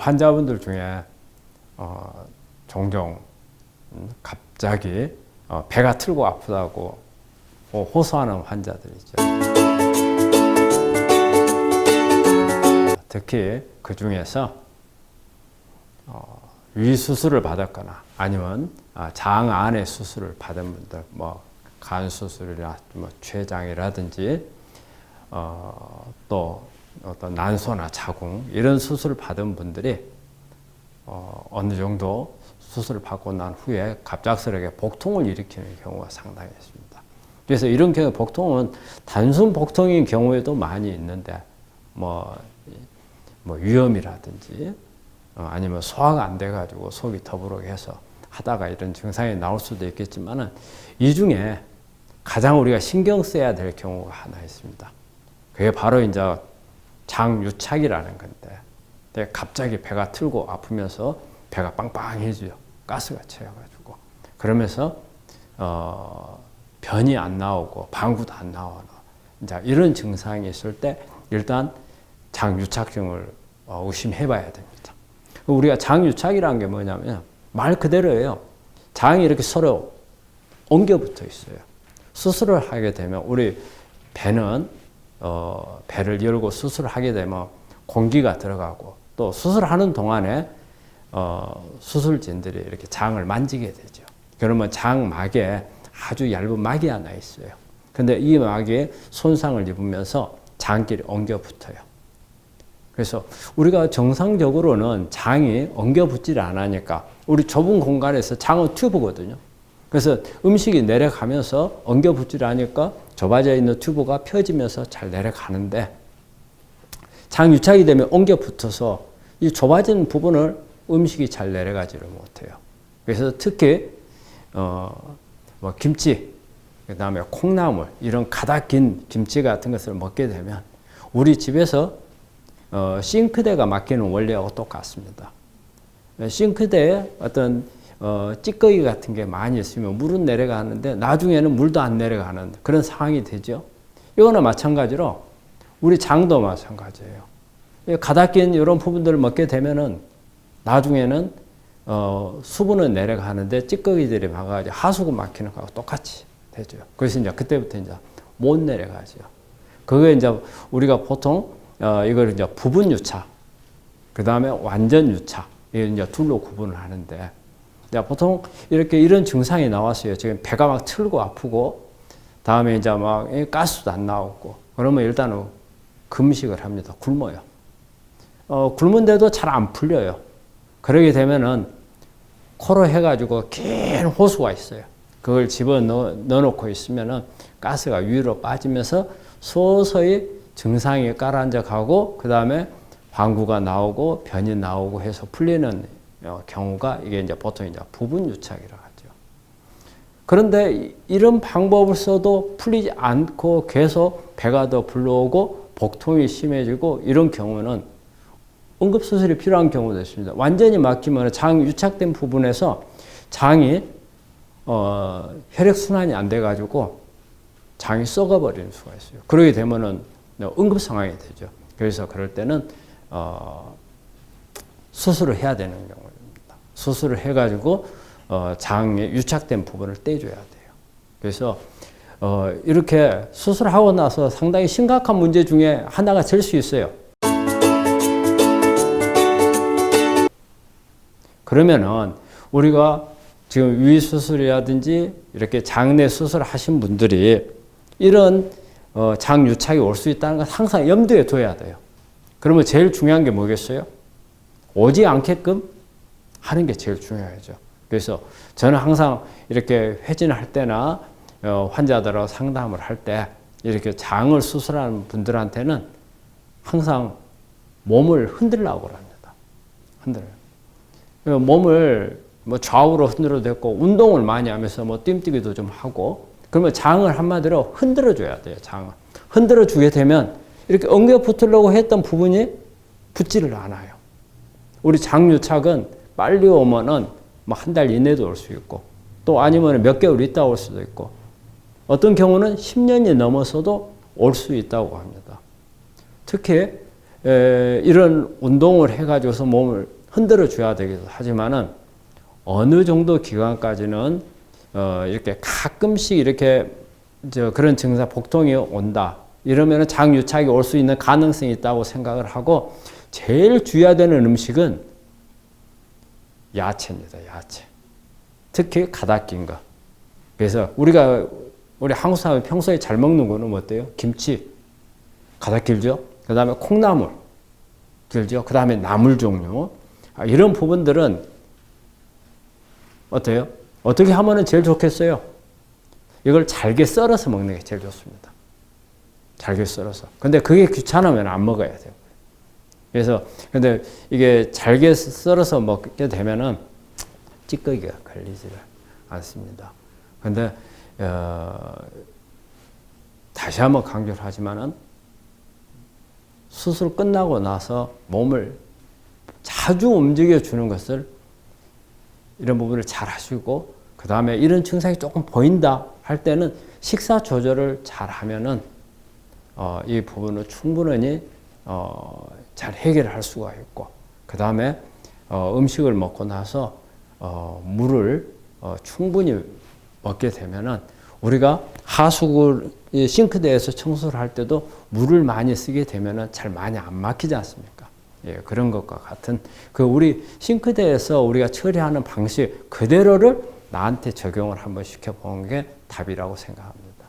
환자분들 중에 종종 갑자기 배가 틀고 아프다고 호소하는 환자들이죠. 특히 그 중에서 위 수술을 받았거나 아니면 장 안에 수술을 받은 분들, 간 수술이나 췌장이라든지 또 어떤 난소나 자궁 이런 수술을 받은 분들이 어느 정도 수술을 받고 난 후에 갑작스럽게 복통을 일으키는 경우가 상당히 있습니다. 그래서 이런 경우 복통은 단순 복통인 경우에도 많이 있는데 위염이라든지 아니면 소화가 안 돼가지고 속이 더부룩해서 하다가 이런 증상이 나올 수도 있겠지만은 이 중에 가장 우리가 신경 써야 될 경우가 하나 있습니다. 그게 바로 이제 장유착이라는 건데 갑자기 배가 틀고 아프면서 배가 빵빵해져요. 가스가 채여가지고 그러면서 변이 안 나오고 방구도 안 나오는 이제 이런 증상이 있을 때 일단 장유착증을 의심해봐야 됩니다. 우리가 장유착이라는 게 뭐냐면 말 그대로예요. 장이 이렇게 서로 엉겨 붙어 있어요. 수술을 하게 되면 우리 배는 배를 열고 수술을 하게 되면 공기가 들어가고 또 수술하는 동안에 수술진들이 이렇게 장을 만지게 되죠. 그러면 장막에 아주 얇은 막이 하나 있어요. 근데 이 막에 손상을 입으면서 장끼리 엉겨 붙어요. 그래서 우리가 정상적으로는 장이 엉겨 붙질 않으니까 우리 좁은 공간에서 장은 튜브거든요. 그래서 음식이 내려가면서 엉겨 붙질 않으니까 좁아져 있는 튜브가 펴지면서 잘 내려가는데 장유착이 되면 엉겨 붙어서 이 좁아진 부분을 음식이 잘 내려가지를 못해요. 그래서 특히 김치, 그 다음에 콩나물 이런 가닥 긴 김치 같은 것을 먹게 되면 우리 집에서 싱크대가 막히는 원리하고 똑같습니다. 싱크대에 어떤 찌꺼기 같은 게 많이 있으면 물은 내려가는데 나중에는 물도 안 내려가는 그런 상황이 되죠. 이거는 마찬가지로 우리 장도 마찬가지예요. 가닥 낀 이런 부분들을 먹게 되면은 나중에는 수분은 내려가는데 찌꺼기들이 막아가지고 하수구 막히는 거하고 똑같이 되죠. 그래서 이제 그때부터 이제 못 내려가죠. 그게 이제 우리가 보통 이걸 이제 부분 유착, 그 다음에 완전 유착, 이걸 이제 둘로 구분을 하는데, 보통 이렇게 이런 증상이 나왔어요. 지금 배가 막 틀고 아프고, 다음에 이제 막 가스도 안 나오고, 그러면 일단은 금식을 합니다. 굶어요. 굶은데도 잘 안 풀려요. 그러게 되면은 코로 해가지고 긴 호수가 있어요. 그걸 집어 넣어놓고 있으면은 가스가 위로 빠지면서 서서히 증상이 가라앉아 가고 그 다음에 방구가 나오고 변이 나오고 해서 풀리는 경우가 이게 이제 보통 이제 부분 유착이라고 하죠. 그런데 이런 방법을 써도 풀리지 않고 계속 배가 더 불러오고 복통이 심해지고 이런 경우는 응급수술이 필요한 경우도 있습니다. 완전히 막히면 장 유착된 부분에서 장이 혈액순환이 안 돼가지고 장이 썩어버리는 수가 있어요. 그러게 되면은 응급 상황이 되죠. 그래서 그럴 때는 수술을 해야 되는 경우입니다. 수술을 해가지고 장에 유착된 부분을 떼줘야 돼요. 그래서 이렇게 수술하고 나서 상당히 심각한 문제 중에 하나가 될 수 있어요. 그러면은 우리가 지금 위수술이라든지 이렇게 장내 수술을 하신 분들이 이런 장유착이 올 수 있다는 걸 항상 염두에 둬야 돼요. 그러면 제일 중요한 게 뭐겠어요? 오지 않게끔 하는 게 제일 중요하죠. 그래서 저는 항상 이렇게 회진할 때나 환자들하고 상담을 할 때 이렇게 장을 수술하는 분들한테는 항상 몸을 흔들라고 합니다. 흔들어요. 몸을 좌우로 흔들어도 됐고 운동을 많이 하면서 뜀뛰기도 좀 하고 그러면 장을 한마디로 흔들어 줘야 돼요. 장을 흔들어 주게 되면 이렇게 엉겨 붙으려고 했던 부분이 붙지를 않아요. 우리 장유착은 빨리 오면은 한 달 이내도 올 수 있고 또 아니면 몇 개월 있다 올 수도 있고 어떤 경우는 10년이 넘어서도 올 수 있다고 합니다. 특히 이런 운동을 해가지고서 몸을 흔들어 줘야 되기도 하지만은 어느 정도 기간까지는 이렇게 가끔씩 이렇게 그런 증상 복통이 온다. 이러면은 장유착이 올 수 있는 가능성이 있다고 생각을 하고 제일 주의해야 되는 음식은 야채입니다. 야채. 특히 가닥긴 거. 그래서 우리 한국 사람이 평소에 잘 먹는 거는 뭐 어때요? 김치. 가닥 길죠? 그 다음에 콩나물. 길죠? 그 다음에 나물 종류. 이런 부분들은 어때요? 어떻게 하면은 제일 좋겠어요? 이걸 잘게 썰어서 먹는 게 제일 좋습니다. 잘게 썰어서. 근데 그게 귀찮으면 안 먹어야 돼요. 그래서, 근데 이게 잘게 썰어서 먹게 되면은 찌꺼기가 걸리지를 않습니다. 근데, 다시 한번 강조를 하지만은 수술 끝나고 나서 몸을 자주 움직여 주는 것을 이런 부분을 잘 하시고, 그 다음에 이런 증상이 조금 보인다 할 때는 식사 조절을 잘 하면은, 이 부분을 충분히, 잘 해결할 수가 있고, 그 다음에, 음식을 먹고 나서, 물을, 충분히 먹게 되면은 우리가 하수구, 싱크대에서 청소를 할 때도 물을 많이 쓰게 되면은 잘 많이 안 막히지 않습니까? 예, 그런 것과 같은 우리 싱크대에서 우리가 처리하는 방식 그대로를 나한테 적용을 한번 시켜보는 게 답이라고 생각합니다.